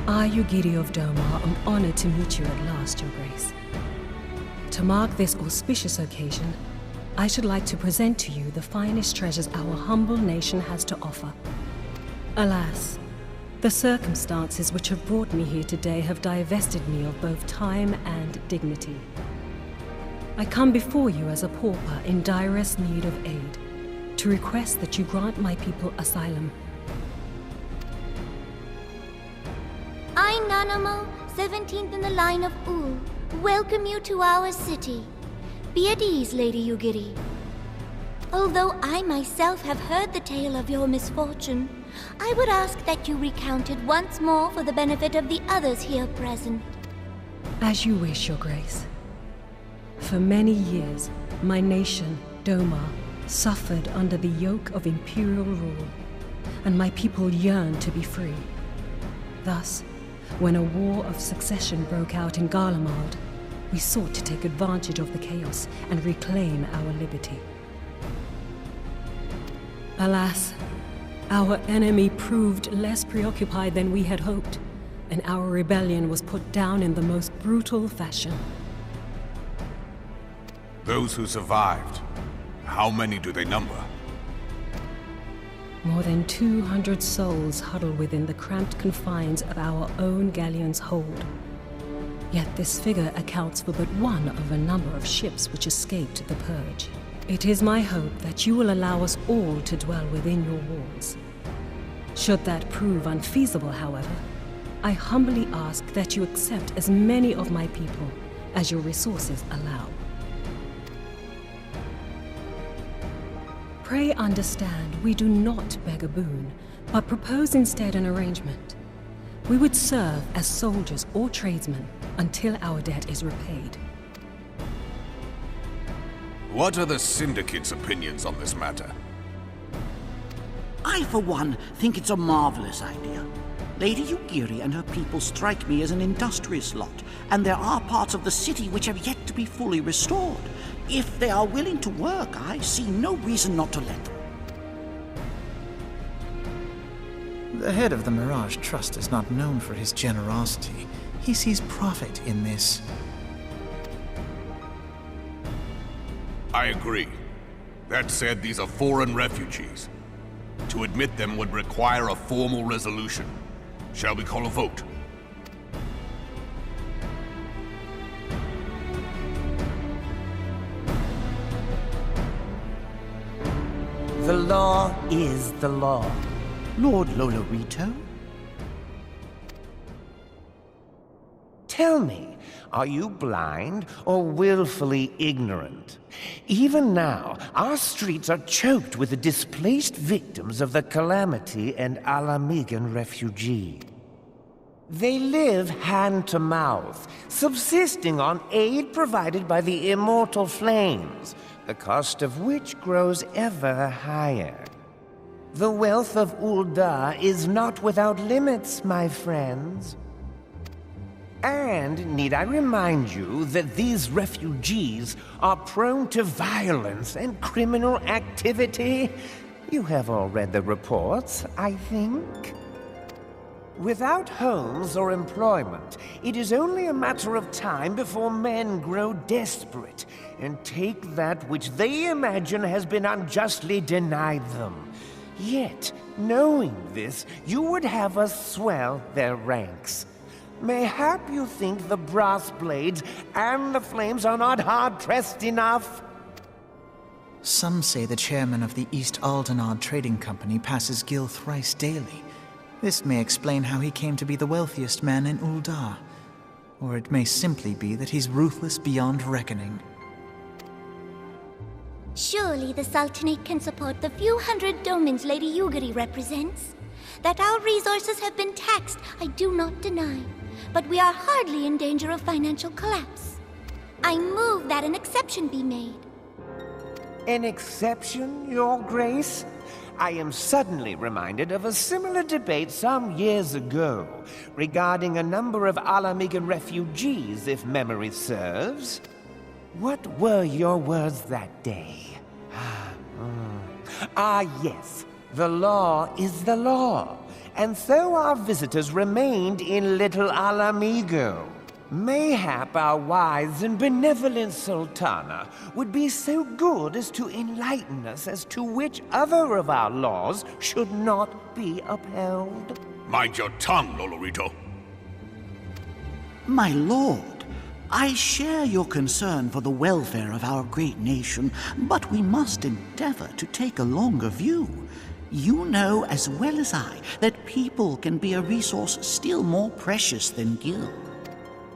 I, Yugiri of Domar, am honored to meet you at last, Your Grace. To mark this auspicious occasion, I should like to present to you the finest treasures our humble nation has to offer. Alas, the circumstances which have brought me here today have divested me of both time and dignity. I come before you as a pauper in direst need of aid, to request that you grant my people asylum. I, Nanamo, 17th in the line of Ul, welcome you to our city. Be at ease, Lady Yugiri. Although I myself have heard the tale of your misfortune, I would ask that you recount it once more for the benefit of the others here present. As you wish, Your Grace. For many years, my nation, Domar, suffered under the yoke of imperial rule. and my people yearned to be free. Thus, when a war of succession broke out in Garlemald, we sought to take advantage of the chaos and reclaim our liberty. Alas, our enemy proved less preoccupied than we had hoped, and our rebellion was put down in the most brutal fashion. Those who survived, how many do they number? More than 200 souls huddle within the cramped confines of our own galleon's hold. Yet this figure accounts for but one of a number of ships which escaped the Purge. It is my hope that you will allow us all to dwell within your walls. Should that prove unfeasible, however, I humbly ask that you accept as many of my people as your resources allow. Pray understand, we do not beg a boon, but propose instead an arrangement. We would serve as soldiers or tradesmen until our debt is repaid. What are the Syndicate's opinions on this matter? I, for one, think it's a marvelous idea. Lady Yugiri and her people strike me as an industrious lot, and there are parts of the city which have yet to be fully restored. If they are willing to work, I see no reason not to let them. The head of the Mirage Trust is not known for his generosity. He sees profit in this. I agree. That said, these are foreign refugees. To admit them would require a formal resolution. Shall we call a vote? The law is the law. Lord Lolorito? Tell me, are you blind or willfully ignorant? Even now, our streets are choked with the displaced victims of the Calamity and Alamigan refugee. They live hand to mouth, subsisting on aid provided by the immortal flames, the cost of which grows ever higher. The wealth of Ul'dah is not without limits, my friends. And need I remind you that these refugees are prone to violence and criminal activity? You have all read the reports, I think. Without homes or employment, it is only a matter of time before men grow desperate and take that which they imagine has been unjustly denied them. Yet, knowing this, you would have us swell their ranks. Mayhap you think the brass blades and the flames are not hard-pressed enough? Some say the chairman of the East Aldenard Trading Company passes Gil thrice daily. This may explain how he came to be the wealthiest man in Ul'dah. Or it may simply be that he's ruthless beyond reckoning. Surely the Sultanate can support the few hundred domains Lady Yugiri represents. That our resources have been taxed, I do not deny. But we are hardly in danger of financial collapse. I move that an exception be made. An exception, Your Grace? I am suddenly reminded of a similar debate some years ago regarding a number of Alamigan refugees, if memory serves. What were your words that day? Yes. The law is the law. And so our visitors remained in Little Alamigo. Mayhap our wise and benevolent Sultana would be so good as to enlighten us as to which other of our laws should not be upheld. Mind your tongue, Lolorito. My lord, I share your concern for the welfare of our great nation, but we must endeavor to take a longer view. You know as well as I that people can be a resource still more precious than Gil.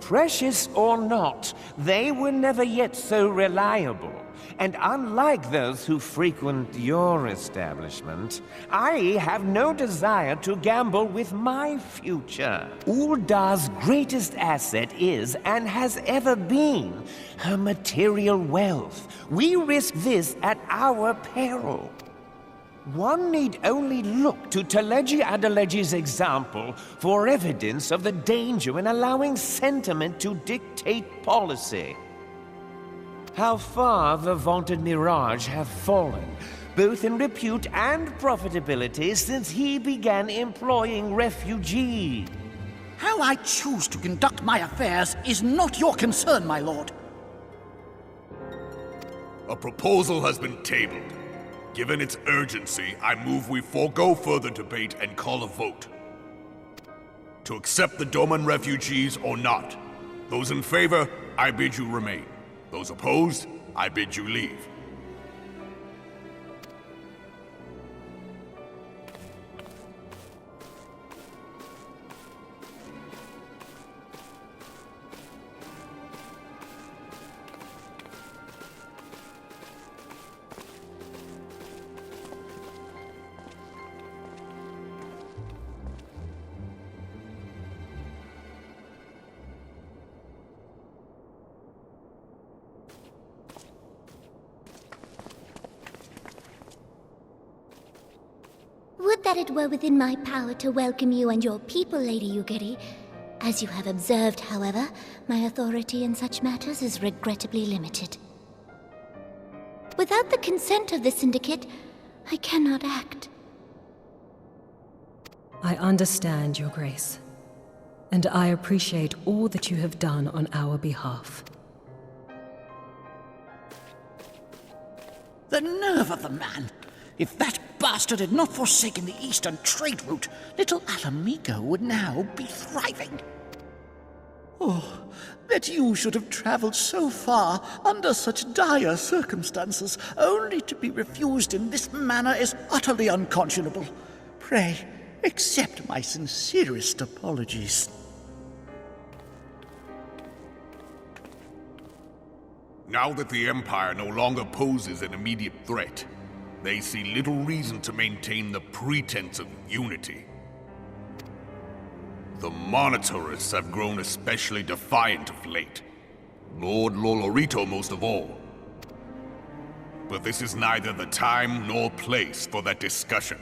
Precious or not, they were never yet so reliable. And unlike those who frequent your establishment, I have no desire to gamble with my future. Ul'dah's greatest asset is, and has ever been, her material wealth. We risk this at our peril. One need only look to Teleji Adeleji's example for evidence of the danger in allowing sentiment to dictate policy. How far the vaunted Mirage have fallen, both in repute and profitability, since he began employing refugees. How I choose to conduct my affairs is not your concern, my lord. A proposal has been tabled. Given its urgency, I move we forego further debate and call a vote. To accept the Doman refugees or not. Those in favor, I bid you remain. Those opposed, I bid you leave. Would that it were within my power to welcome you and your people, Lady Yugiri. As you have observed, however, my authority in such matters is regrettably limited. Without the consent of the Syndicate, I cannot act. I understand, Your Grace, and I appreciate all that you have done on our behalf. The nerve of the man! If that bastard had not forsaken the eastern trade route, little Alamigo would now be thriving. Oh, that you should have traveled so far under such dire circumstances, only to be refused in this manner is utterly unconscionable. Pray, accept my sincerest apologies. Now that the Empire no longer poses an immediate threat, they see little reason to maintain the pretense of unity. The Monitorists have grown especially defiant of late. Lord Lolorito most of all. But this is neither the time nor place for that discussion.